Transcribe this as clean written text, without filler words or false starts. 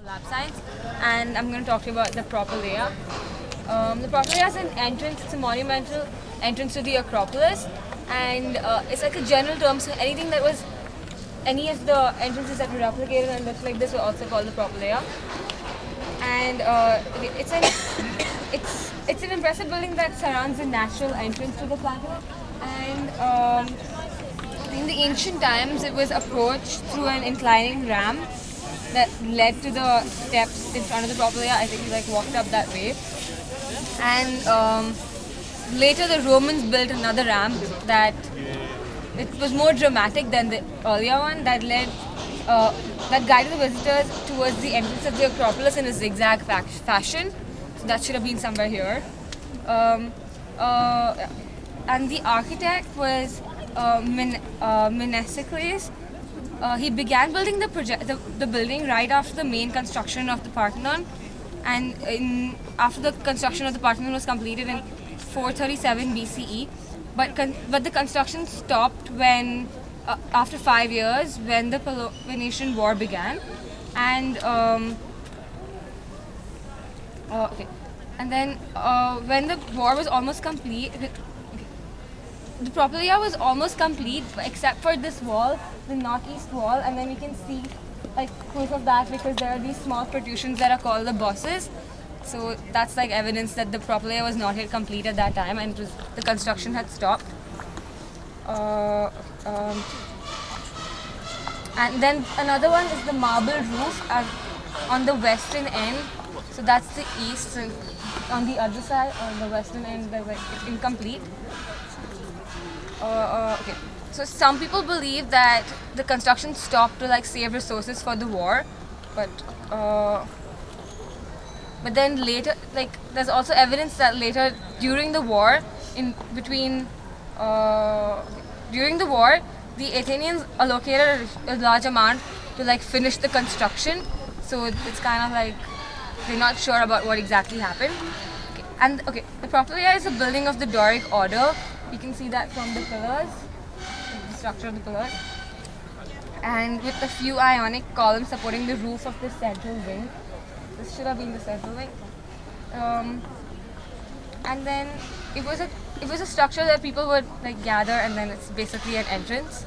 Lab Science, and I'm going to talk to you about the Propylaea. The Propylaea is an entrance, it's a monumental entrance to the Acropolis, and it's like a general term, so anything that was, any of the entrances that were replicated and looked like this were also called the Propylaea. And it's an impressive building that surrounds a natural entrance to the plateau, and in the ancient times, it was approached through an inclining ramp that led to the steps in front of the Propylaea. I think we walked up that way. And later, the Romans built another ramp that it was more dramatic than the earlier one that led that guided the visitors towards the entrance of the Acropolis in a zigzag fashion. So that should have been somewhere here. Um, and the architect was Menesicles. He began building the building right after the main construction of the Parthenon, and after the construction of the Parthenon was completed in 437 BCE. But the construction stopped when after 5 years when the Peloponnesian War began, and okay, and then when the war was almost complete. The Propylaea was almost complete except for this wall, the northeast wall, and then we can see proof of that because there are these small protrusions that are called the bosses. So that's evidence that the Propylaea was not yet complete at that time, and the construction had stopped. And then another one is the marble roof on the western end. So that's the east, and on the other side, on the western end, it's incomplete. Okay. So some people believe that the construction stopped to save resources for the war, but then later, there's also evidence that later during the war, during the war, the Athenians allocated a large amount to finish the construction. So it's kind of they're not sure about what exactly happened. Okay, the Propylaea is a building of the Doric order. You can see that from the pillars, the structure of the pillars, and with a few Ionic columns supporting the roof of the central wing. This should have been the central wing. And then it was a structure that people would gather, and then it's basically an entrance.